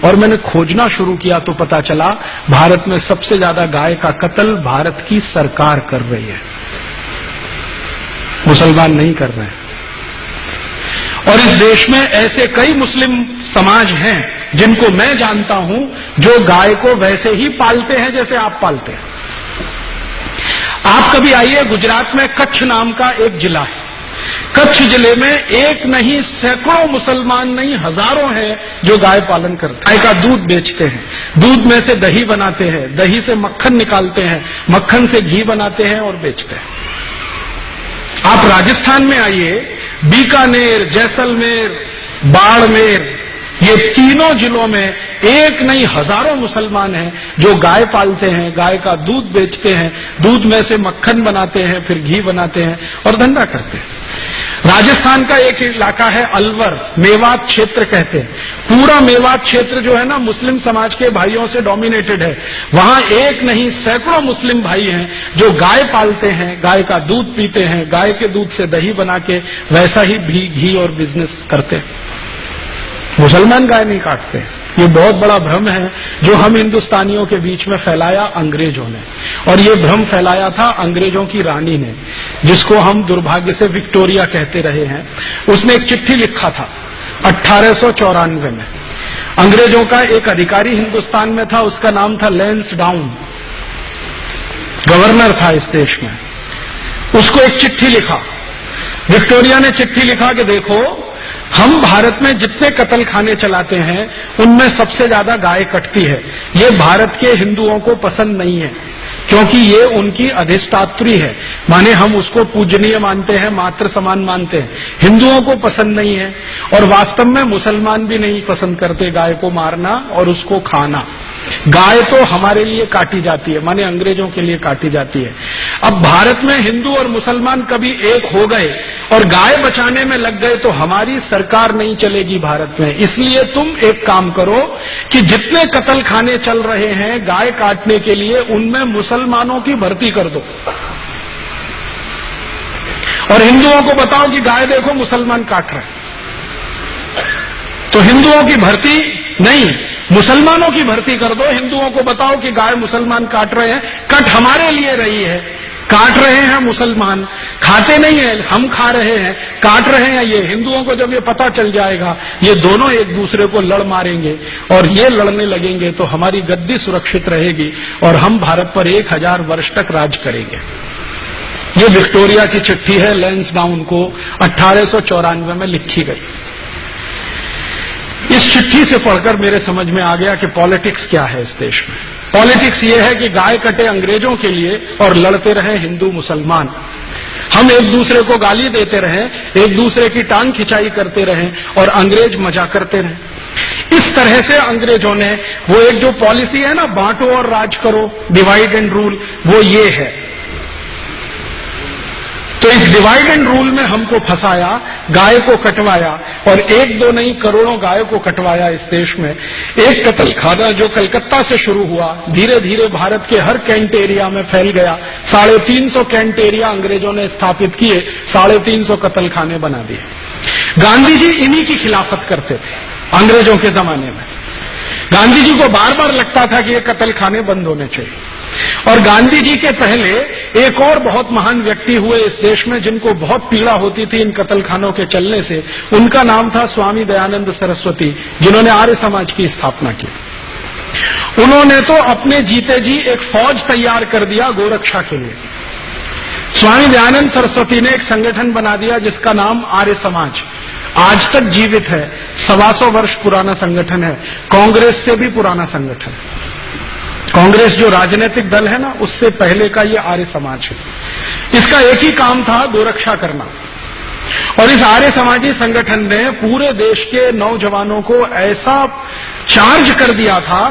और मैंने खोजना शुरू किया तो पता चला भारत में सबसे ज्यादा गाय का कत्ल भारत की सरकार कर रही है, मुसलमान नहीं कर रहे हैं। और इस देश में ऐसे कई मुस्लिम समाज हैं जिनको मैं जानता हूं जो गाय को वैसे ही पालते हैं जैसे आप पालते हैं। आप कभी आइए, गुजरात में कच्छ नाम का एक जिला है। कच्छ जिले में एक नहीं सैकड़ों मुसलमान नहीं हजारों हैं जो गाय पालन करते हैं। गाय का दूध बेचते हैं, दूध में से दही बनाते हैं, दही से मक्खन निकालते हैं, मक्खन से घी बनाते हैं और बेचते हैं। आप राजस्थान में आइए, बीकानेर, जैसलमेर, बाड़मेर, ये तीनों जिलों में एक नहीं हजारों मुसलमान हैं जो गाय पालते हैं, गाय का दूध बेचते हैं, दूध में से मक्खन बनाते हैं, फिर घी बनाते हैं और धंधा करते हैं। राजस्थान का एक इलाका है अलवर, मेवात क्षेत्र कहते हैं। पूरा मेवात क्षेत्र जो है ना मुस्लिम समाज के भाइयों से डोमिनेटेड है। वहां एक नहीं सैकड़ों मुस्लिम भाई हैं जो गाय पालते हैं, गाय का दूध पीते हैं, गाय के दूध से दही बना के वैसा ही घी और बिजनेस करते हैं। मुसलमान गाय नहीं काटते। ये बहुत बड़ा भ्रम है जो हम हिंदुस्तानियों के बीच में फैलाया अंग्रेजों ने, और ये भ्रम फैलाया था अंग्रेजों की रानी ने, जिसको हम दुर्भाग्य से विक्टोरिया कहते रहे हैं। उसने एक चिट्ठी लिखा था 1894 में। अंग्रेजों का एक अधिकारी हिंदुस्तान में था, उसका नाम था लैंसडाउन, गवर्नर था इस देश में। उसको एक चिट्ठी लिखा, विक्टोरिया ने चिट्ठी लिखा कि देखो, हम भारत में जितने कत्ल खाने चलाते हैं उनमें सबसे ज्यादा गाय कटती है। ये भारत के हिंदुओं को पसंद नहीं है क्योंकि ये उनकी अधिष्ठात्री है, माने हम उसको पूजनीय मानते हैं, मातृ समान मानते हैं। हिंदुओं को पसंद नहीं है और वास्तव में मुसलमान भी नहीं पसंद करते गाय को मारना और उसको खाना। गाय तो हमारे लिए काटी जाती है, माने अंग्रेजों के लिए काटी जाती है। अब भारत में हिंदू और मुसलमान कभी एक हो गए और गाय बचाने में लग गए तो हमारी सरकार नहीं चलेगी भारत में। इसलिए तुम एक काम करो कि जितने कत्ल खाने चल रहे हैं गाय काटने के लिए, उनमें मुसलमानों की भर्ती कर दो और हिंदुओं को बताओ कि गाय देखो मुसलमान काट रहे हैं। तो हिंदुओं की भर्ती नहीं, मुसलमानों की भर्ती कर दो। हिंदुओं को बताओ कि गाय मुसलमान काट रहे हैं, कट हमारे लिए रही है, काट रहे हैं मुसलमान, खाते नहीं है, हम खा रहे हैं, काट रहे हैं ये। हिंदुओं को जब ये पता चल जाएगा, ये दोनों एक दूसरे को लड़ मारेंगे और ये लड़ने लगेंगे तो हमारी गद्दी सुरक्षित रहेगी और हम भारत पर 1000 वर्ष तक राज करेंगे। ये विक्टोरिया की चिट्ठी है, लैंसडाउन को 1894 में लिखी गई। इस चिट्ठी से पढ़कर मेरे समझ में आ गया कि पॉलिटिक्स क्या है इस देश में। पॉलिटिक्स ये है कि गाय कटे अंग्रेजों के लिए और लड़ते रहे हिंदू मुसलमान। हम एक दूसरे को गाली देते रहें, एक दूसरे की टांग खिंचाई करते रहें और अंग्रेज मजा करते रहें। इस तरह से अंग्रेजों ने वो एक जो पॉलिसी है ना, बांटो और राज करो, डिवाइड एंड रूल, वो ये है। तो इस डिवाइड एंड रूल में हमको फंसाया, गाय को कटवाया और एक दो नहीं करोड़ों गाय को कटवाया इस देश में। एक कत्ल खाना जो कलकत्ता से शुरू हुआ, धीरे धीरे भारत के हर कैंट एरिया में फैल गया। 350 कैंट एरिया अंग्रेजों ने स्थापित किए, 350 कत्ल खाने बना दिए। गांधी जी इन्हीं की खिलाफत करते थे अंग्रेजों के जमाने में। गांधी जी को बार बार लगता था कि ये कत्ल खाने बंद होने चाहिए। और गांधी जी के पहले एक और बहुत महान व्यक्ति हुए इस देश में जिनको बहुत पीड़ा होती थी इन कत्ल खानों के चलने से। उनका नाम था स्वामी दयानंद सरस्वती, जिन्होंने आर्य समाज की स्थापना की। उन्होंने तो अपने जीते जी एक फौज तैयार कर दिया गोरक्षा के लिए। स्वामी दयानंद सरस्वती ने एक संगठन बना दिया जिसका नाम आर्य समाज, आज तक जीवित है। 125 वर्ष पुराना संगठन है, कांग्रेस से भी पुराना संगठन। कांग्रेस जो राजनीतिक दल है ना, उससे पहले का ये आर्य समाज है। इसका एक ही काम था, गोरक्षा करना। और इस आर्य समाजी संगठन ने पूरे देश के नौजवानों को ऐसा चार्ज कर दिया था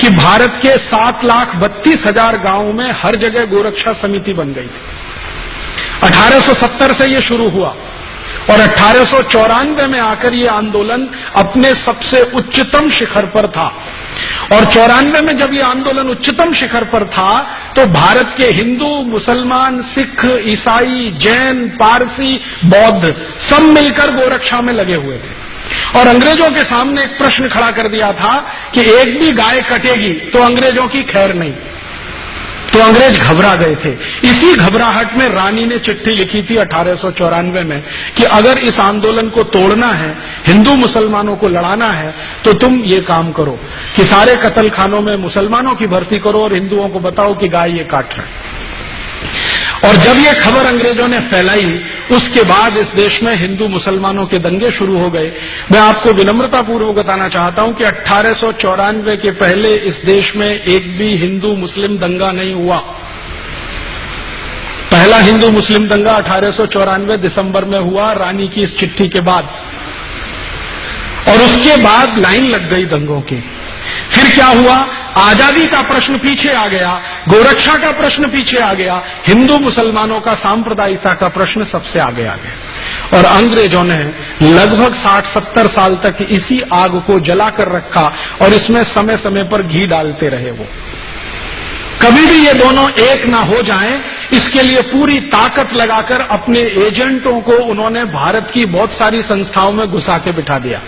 कि भारत के 7,32,000 गांवों में हर जगह गोरक्षा समिति बन गई थी। 1870 से ये शुरू हुआ और 1894 में आकर ये आंदोलन अपने सबसे उच्चतम शिखर पर था। और 94 में जब ये आंदोलन उच्चतम शिखर पर था तो भारत के हिंदू, मुसलमान, सिख, ईसाई, जैन, पारसी, बौद्ध सब मिलकर गोरक्षा में लगे हुए थे। और अंग्रेजों के सामने एक प्रश्न खड़ा कर दिया था कि एक भी गाय कटेगी तो अंग्रेजों की खैर नहीं। तो अंग्रेज घबरा गए थे। इसी घबराहट में रानी ने चिट्ठी लिखी थी 1894 में कि अगर इस आंदोलन को तोड़ना है, हिंदू मुसलमानों को लड़ाना है, तो तुम ये काम करो कि सारे कत्ल खानों में मुसलमानों की भर्ती करो और हिंदुओं को बताओ कि गाय ये काट रहे। और जब ये खबर अंग्रेजों ने फैलाई, उसके बाद इस देश में हिंदू मुसलमानों के दंगे शुरू हो गए। मैं आपको विनम्रतापूर्वक बताना चाहता हूं कि 1894 के पहले इस देश में एक भी हिंदू मुस्लिम दंगा नहीं हुआ। पहला हिंदू मुस्लिम दंगा 1894 दिसंबर में हुआ, रानी की इस चिट्ठी के बाद, और उसके बाद लाइन लग गई दंगों की। फिर क्या हुआ? आजादी का प्रश्न पीछे आ गया, गोरक्षा का प्रश्न पीछे आ गया, हिंदू मुसलमानों का सांप्रदायिकता का प्रश्न सबसे आगे आ गया। और अंग्रेजों ने लगभग 60-70 साल तक इसी आग को जलाकर रखा और इसमें समय समय पर घी डालते रहे। वो कभी भी ये दोनों एक ना हो जाएं, इसके लिए पूरी ताकत लगाकर अपने एजेंटों को उन्होंने भारत की बहुत सारी संस्थाओं में घुसा के बिठा दिया।